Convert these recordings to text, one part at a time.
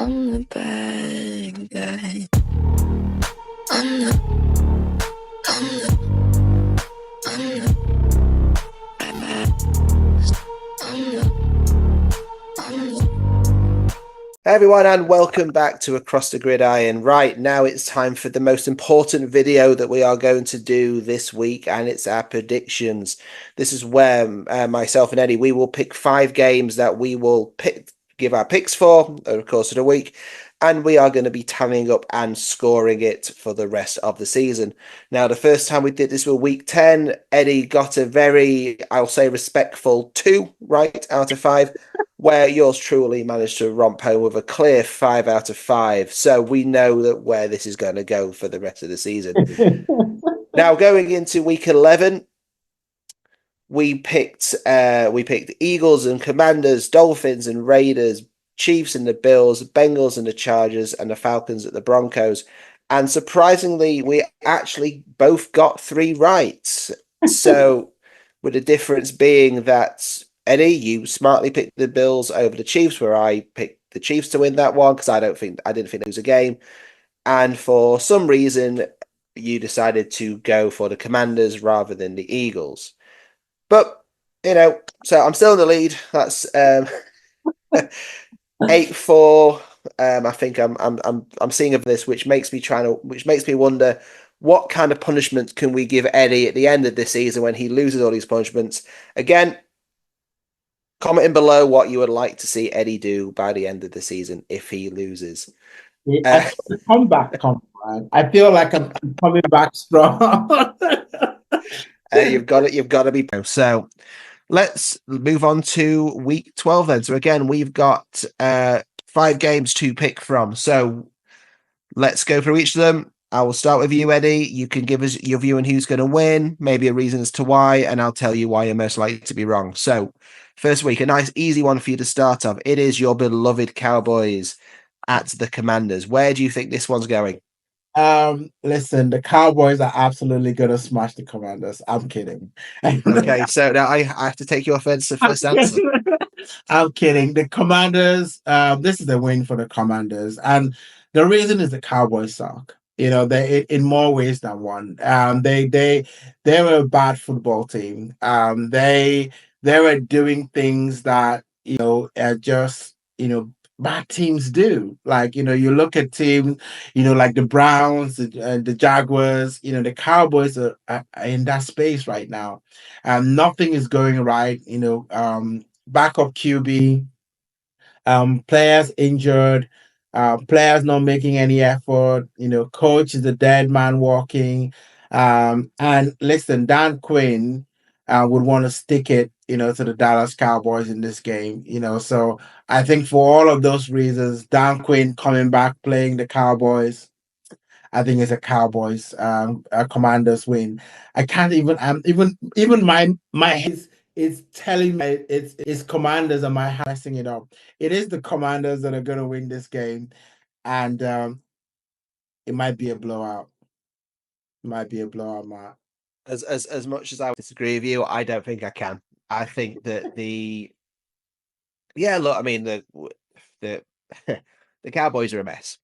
I'm the bad guy. I'm the, I'm the, I'm the bad. I'm the. Hey everyone, and welcome back to Across the Gridiron. Right now, it's time for the most important video that we are going to do this week, and it's our predictions. This is where myself and Eddie, we will pick 5 games that we will give our picks for over the course of the week, and we are going to be tallying up and scoring it for the rest of the season. Now, the first time we did this was week 10. Eddie got a very, I'll say, respectful 2 right out of 5. Where yours truly managed to romp home with a clear 5 out of 5. So we know that where this is going to go for the rest of the season. Now, going into week 11, we picked Eagles and Commanders, Dolphins and Raiders, Chiefs and the Bills, Bengals and the Chargers, and the Falcons at the Broncos. And surprisingly, we actually both got 3 right. So, with the difference being that Eddie, you smartly picked the Bills over the Chiefs, where I picked the Chiefs to win that one because I didn't think it was a game. And for some reason, you decided to go for the Commanders rather than the Eagles. But so I'm still in the lead. That's 8-4. I think I'm seeing of this, which makes me wonder what kind of punishment can we give Eddie at the end of this season when he loses all these punishments. Again, commenting below what you would like to see Eddie do by the end of the season if he loses. I think the comeback come, man. I feel like I'm coming back strong. You've got to be so. Let's move on to week 12 then. So again, we've got 5 games to pick from. So let's go through each of them. I will start with you, Eddie. You can give us your view on who's going to win, maybe a reason as to why, and I'll tell you why you're most likely to be wrong. So, first week, a nice, easy one for you to start off. It is your beloved Cowboys at the Commanders. Where do you think this one's going? Listen, the Cowboys are absolutely gonna smash the Commanders. I'm kidding. Okay, so now I have to take your offense to first answer. I'm kidding. The Commanders, this is a win for the Commanders, and the reason is the Cowboys suck. They in more ways than one. They were a bad football team. They were doing things that are just bad teams do. Like you look at teams, like the Browns, the Jaguars. The Cowboys are in that space right now, and nothing is going right. Backup QB, players injured, players not making any effort. Coach is a dead man walking. And listen, Dan Quinn would want to stick it, to the Dallas Cowboys in this game. So I think for all of those reasons, Dan Quinn coming back playing the Cowboys. I think it's a Cowboys a Commanders win. I can't even even my head is telling me it's Commanders and my heart messing it up. It is the Commanders that are gonna win this game, and it might be a blowout. It might be a blowout, Matt. As much as I disagree with you, I don't think I can. I think that look, I mean the the Cowboys are a mess.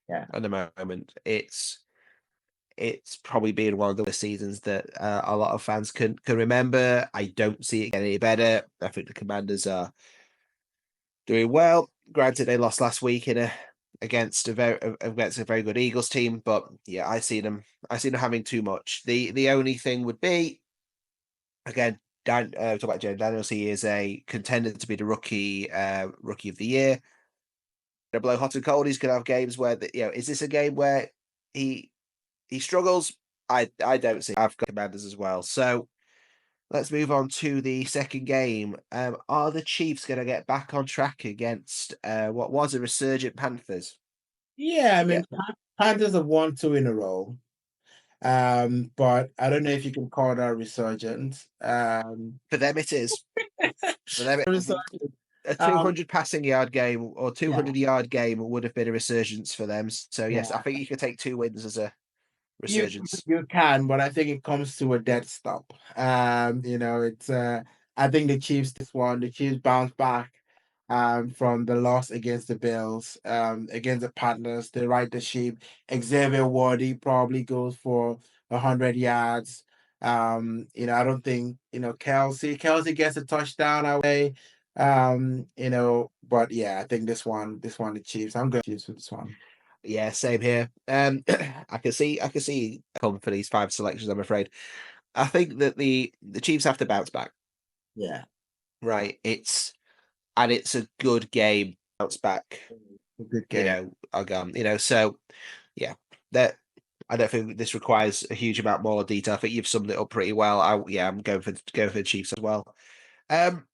Yeah. At the moment. It's probably been one of the seasons that a lot of fans can remember. I don't see it getting any better. I think the Commanders are doing well. Granted, they lost last week against a very good Eagles team, but yeah, I see them having too much. The only thing would be, again, talk about Jaden Daniels. He is a contender to be the rookie of the year. Gonna blow hot and cold. He's gonna have games where is this a game where he struggles? I don't see. I've got Commanders as well. So let's move on to the second game. Are the Chiefs going to get back on track against what was a resurgent Panthers? Yeah, I mean, Panthers have won 2 in a row. But I don't know if you can call that resurgence. For them, it is. For them, a Um, 200 passing yard game or 200-yard game would have been a resurgence for them. So yes, yeah. I think you could take 2 wins as a You resurgence. you can, but I think it comes to a dead stop. It's I think the Chiefs this one, the Chiefs bounce back. from the loss against the Bills, against the Panthers. They ride the ship. Xavier Wardy probably goes for 100 yards. I don't think Kelsey gets a touchdown away. But yeah, I think this one the Chiefs. I'm going Chiefs with this one. Yeah, same here. I can see come for these 5 selections, I'm afraid. I think that the Chiefs have to bounce back. Yeah, Right. It's a good game. Bounce back, a good game. so yeah, that I don't think this requires a huge amount more detail. I think you've summed it up pretty well. I'm going for the Chiefs as well. Um,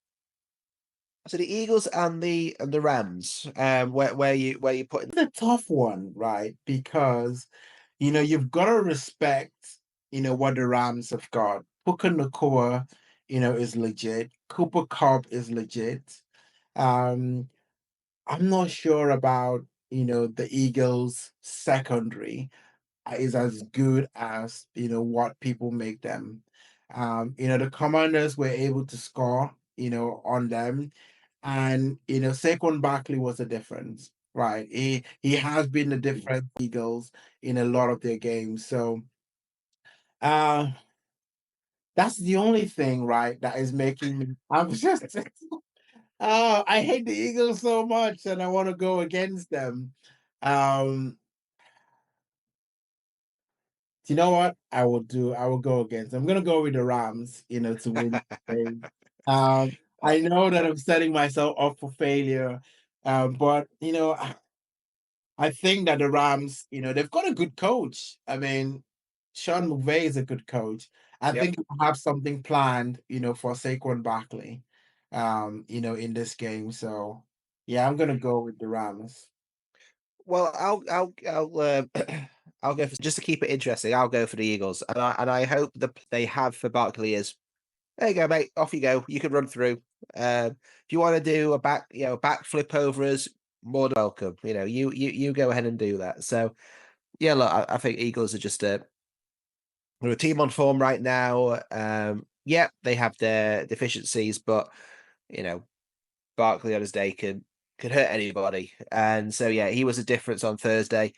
so the Eagles and the Rams. Where you putting? It's a tough one, right? Because you've got to respect what the Rams have got. Puka Nakua, is legit. Cooper Cup is legit. Um, I'm not sure about the Eagles secondary is as good as what people make them. The Commanders were able to score on them, and Saquon Barkley was the difference, right? He has been the difference for Eagles in a lot of their games. So uh that's the only thing, right, that is making me I'm just oh, I hate the Eagles so much and I want to go against them. Um you know what I will do? I will go against. I'm gonna go with the Rams, to win the game. I know that I'm setting myself up for failure, but I think that the Rams, they've got a good coach. I mean, Sean McVay is a good coach. I Yep. think we'll have something planned, for Saquon Barkley, in this game. So yeah, I'm gonna go with the Rams. Well, I'll go for just to keep it interesting. I'll go for the Eagles, and I hope they have for Barkley is there you go, mate. Off you go. You can run through. If you want to do back flip over us, more than welcome. You go ahead and do that. So yeah, look, I think Eagles are just they're a team on form right now. Yeah, they have their deficiencies, but you know, Barkley on his day can hurt anybody. And so yeah, he was a difference on Thursday,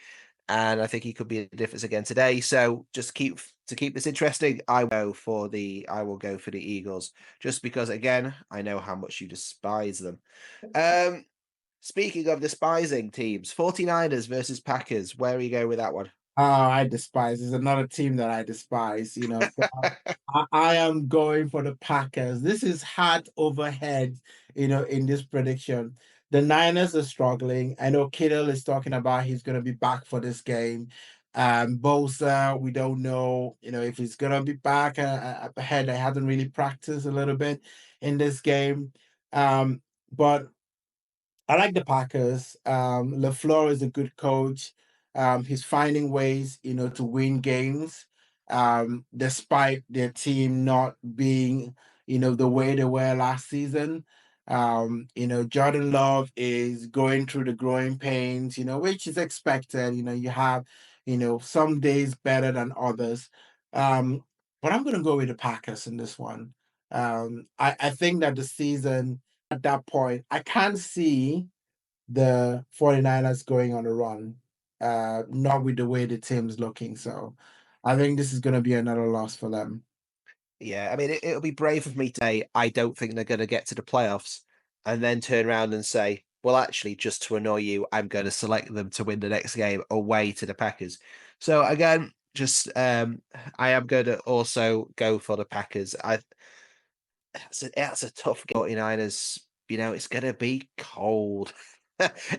and I think he could be a difference again today. So just keep this interesting, I will go for the Eagles, just because again, I know how much you despise them. Um Speaking of despising teams, 49ers versus Packers. Where are you going with that one? Oh, I despise. It's another team that I despise, So I am going for the Packers. This is heart over head, in this prediction. The Niners are struggling. I know Kittle is talking about he's going to be back for this game. Bosa, we don't know, if he's going to be back ahead. I haven't really practiced a little bit in this game. But I like the Packers. LaFleur is a good coach. He's finding ways, to win games, despite their team not being, the way they were last season. Jordan Love is going through the growing pains, which is expected. You have, some days better than others. But I'm going to go with the Packers in this one. I think that the season at that point, I can't see the 49ers going on a run, not with the way the team's looking. So I think this is going to be another loss for them. Yeah, I mean, it'll be brave of me to say I don't think they're going to get to the playoffs, and then turn around and say, well, actually, just to annoy you, I'm going to select them to win the next game away to the Packers. So again, just I am going to also go for the Packers. That's a tough game. 49ers, it's going to be cold.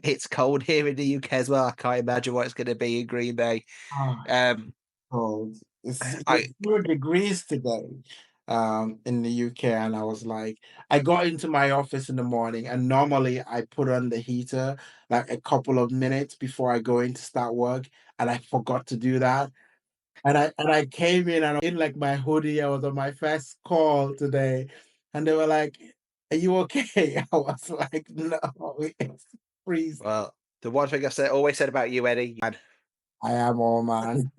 It's cold here in the UK as well. I can't imagine what it's going to be in Green Bay. Ah, Um, cold. It was I 0 degrees today, in the UK, and I was like, I got into my office in the morning, and normally I put on the heater like a couple of minutes before I go in to start work, and I forgot to do that. And I came in and in like my hoodie. I was on my first call today, and they were like, "Are you okay?" I was like, "No, it's freeze. well, the one thing always said about you, Eddie, I am all man."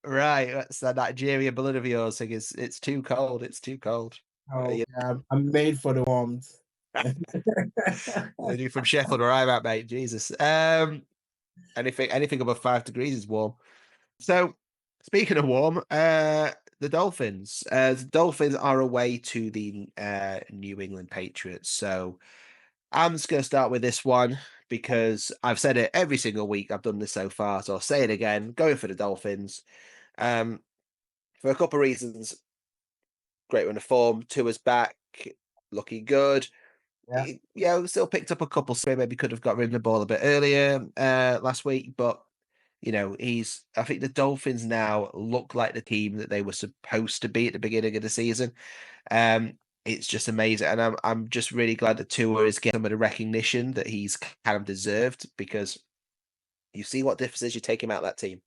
Right, that's that Nigerian blood of yours thing. It's too cold. It's too cold. Oh, yeah, I'm made for the warmth. You from Sheffield where I'm at, mate. Jesus. Anything above 5 degrees is warm. So, speaking of warm, the Dolphins. The Dolphins are away to the New England Patriots. So, I'm just going to start with this one because I've said it every single week I've done this so far. So I'll say it again. Going for the Dolphins. For a couple of reasons. Great run of form. Tua's back, looking good. Yeah. Yeah, we still picked up a couple. So maybe could have got rid of the ball a bit earlier last week, but I think the Dolphins now look like the team that they were supposed to be at the beginning of the season. It's just amazing, and I'm just really glad that Tua is getting some of the recognition that he's kind of deserved because you see what differences you take him out of that team.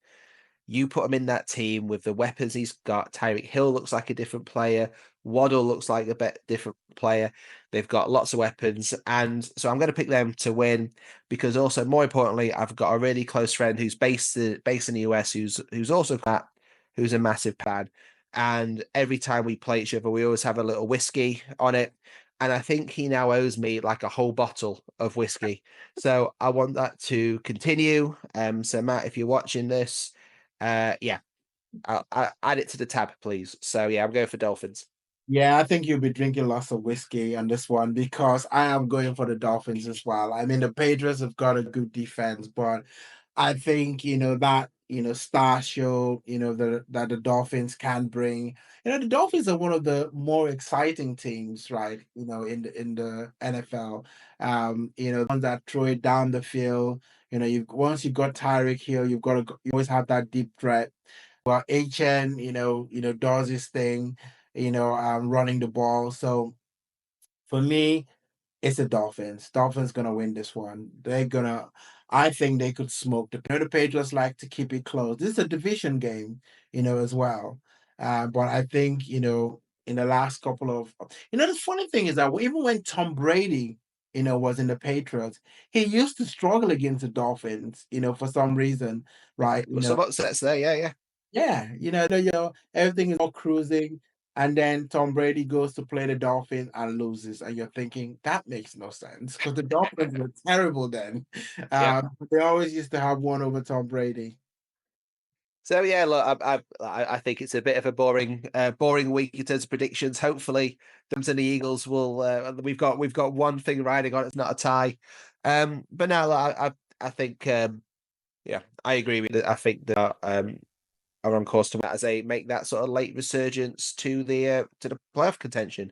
You put him in that team with the weapons he's got. Tyreek Hill looks like a different player. Waddle looks like a bit different player. They've got lots of weapons, and so I'm going to pick them to win because also more importantly, I've got a really close friend who's based in the US who's also fat, who's a massive fan, and every time we play each other, we always have a little whiskey on it. And I think he now owes me like a whole bottle of whiskey. So I want that to continue. So Matt, if you're watching this, yeah, I'll add it to the tab, please. So yeah, I'm going for Dolphins. Yeah, I think you'll be drinking lots of whiskey on this one because I am going for the Dolphins as well. I mean, the Patriots have got a good defense, but I think that star show that the Dolphins can bring. The Dolphins are one of the more exciting teams, right? In the NFL. Ones that throw it down the field. Once you got Tyreek Hill, you always have that deep threat. Well, HN, does his thing, running the ball. So for me, it's the Dolphins. Dolphins gonna win this one. I think they could smoke the Patriots like to keep it close. This is a division game, as well. But I think, in the last couple of, the funny thing is that even when Tom Brady, was in the Patriots, he used to struggle against the Dolphins, for some reason, right? But some upsets there, yeah. Yeah, everything is all cruising, and then Tom Brady goes to play the Dolphins and loses, and you're thinking that makes no sense because the Dolphins were terrible then. Yeah. They always used to have one over Tom Brady. So yeah, look, I think it's a bit of a boring week in terms of predictions. Hopefully, them and the Eagles will. We've got one thing riding on. It's not a tie. But now I think yeah, I agree with it. I think that are on course to make that sort of late resurgence to the playoff contention.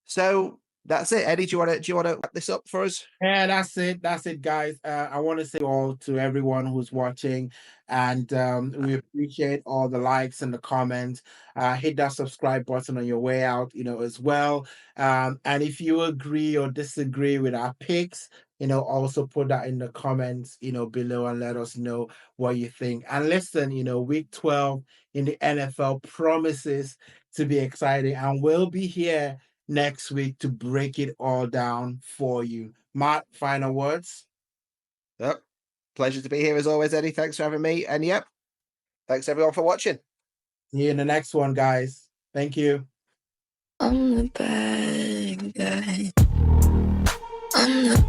So that's it, Eddie. Do you want to wrap this up for us? Yeah, that's it. That's it, guys. I want to say all to everyone who's watching, and we appreciate all the likes and the comments. Hit that subscribe button on your way out, as well. And if you agree or disagree with our picks, also put that in the comments, below and let us know what you think. And listen, week 12 in the NFL promises to be exciting, and we'll be here next week to break it all down for you. Matt, final words? Yep. Pleasure to be here as always, Eddie. Thanks for having me. And yep, thanks everyone for watching. See you in the next one, guys. Thank you. I'm the bad guy. I'm the